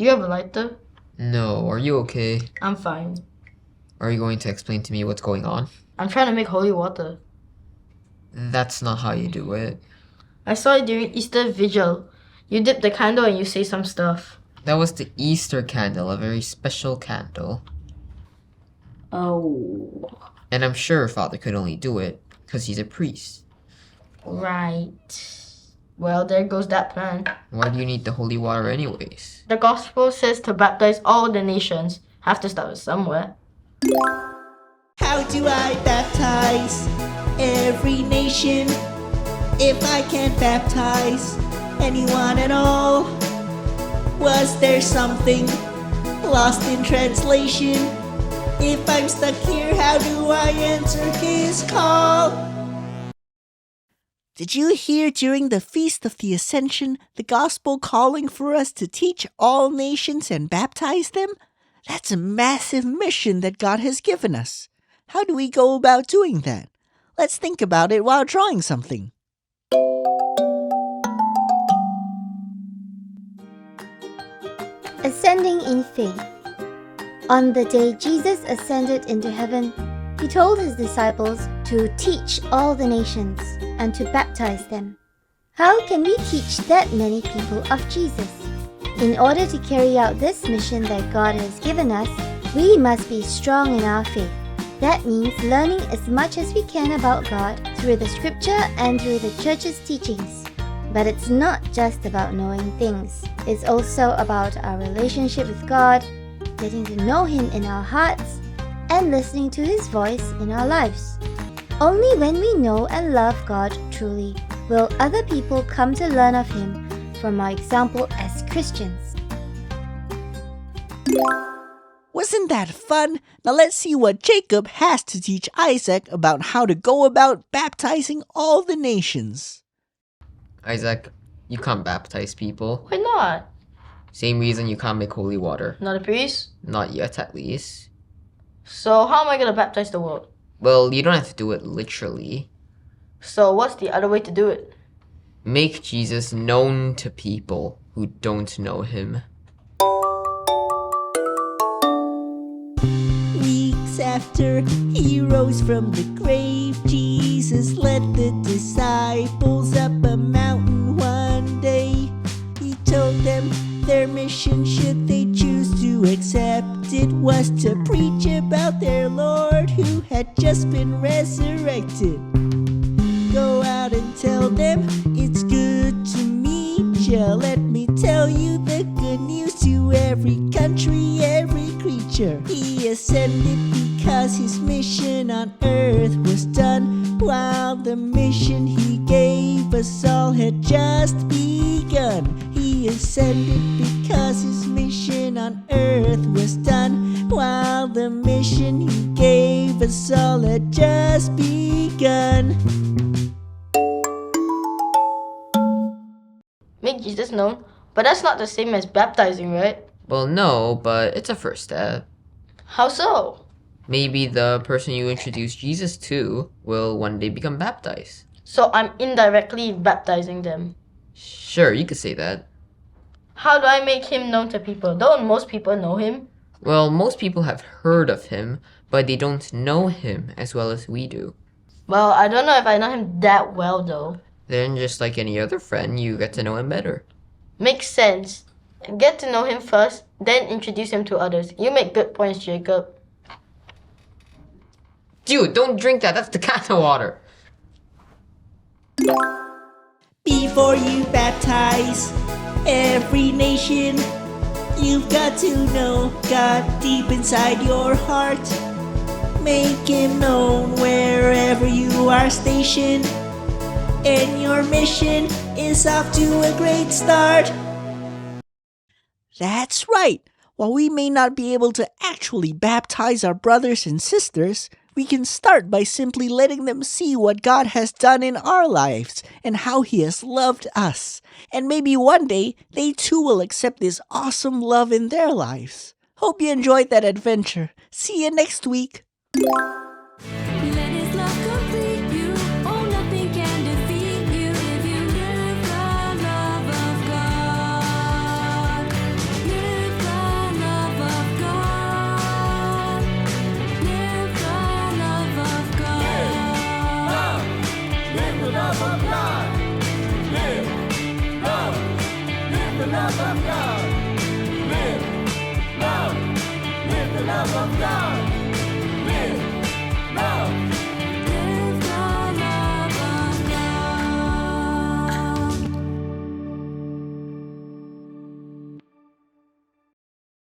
Do you have a lighter? No, are you okay? I'm fine. Are you going to explain to me what's going on? I'm trying to make holy water. That's not how you do it. I saw it during Easter Vigil. You dip the candle and you say some stuff. That was the Easter candle, a very special candle. Oh. And I'm sure Father could only do it because he's a priest. Right. Well, there goes that plan. Why do you need the holy water anyways? The gospel says to baptize all the nations. Have to start with somewhere. How do I baptize every nation if I can't baptize anyone at all? Was there something lost in translation? If I'm stuck here, how do I answer his call? Did you hear during the Feast of the Ascension the gospel calling for us to teach all nations and baptize them? That's a massive mission that God has given us. How do we go about doing that? Let's think about it while drawing something. Ascending in faith. On the day Jesus ascended into heaven, he told his disciples to teach all the nations and to baptize them. How can we teach that many people of Jesus? In order to carry out this mission that God has given us, we must be strong in our faith. That means learning as much as we can about God through the scripture and through the church's teachings. But it's not just about knowing things. It's also about our relationship with God, getting to know Him in our hearts, and listening to His voice in our lives. Only when we know and love God truly will other people come to learn of Him from our example as Christians. Wasn't that fun? Now let's see what Jacob has to teach Isaac about how to go about baptizing all the nations. Isaac, you can't baptize people. Why not? Same reason you can't make holy water. Not a priest? Not yet, at least. So how am I gonna baptize the world? Well, you don't have to do it literally. So what's the other way to do it? Make Jesus known to people who don't know Him. Weeks after he rose from the grave, Jesus led the disciples up a mountain one day. He told them their mission, should they choose to accept it, was to preach about their Lord who had just been resurrected. Go out and tell them it's good to meet ya. Let me tell you the good news to every country, every creature. He ascended because his mission on earth was done, while the mission he gave us all had just begun. He ascended because his mission on earth was done, while the mission he gave us all had just begun. Make Jesus known? But that's not the same as baptizing, right? Well, no, but it's a first step. How so? Maybe the person you introduce Jesus to will one day become baptized. So I'm indirectly baptizing them. Sure, you could say that. How do I make him known to people? Don't most people know him? Well, most people have heard of him, but they don't know him as well as we do. Well, I don't know if I know him that well though. Then, just like any other friend, you get to know him better. Makes sense. Get to know him first, then introduce him to others. You make good points, Jacob. Dude, don't drink that. That's the can of water. Before you baptize every nation, you've got to know God deep inside your heart. Make Him known wherever you are stationed, and your mission is off to a great start. That's right. While we may not be able to actually baptize our brothers and sisters, we can start by simply letting them see what God has done in our lives and how He has loved us. And maybe one day, they too will accept this awesome love in their lives. Hope you enjoyed that adventure. See you next week. Let His love complete you. Oh, nothing can defeat you if you live the love of God. Live love of God. Live, love, live the love of God.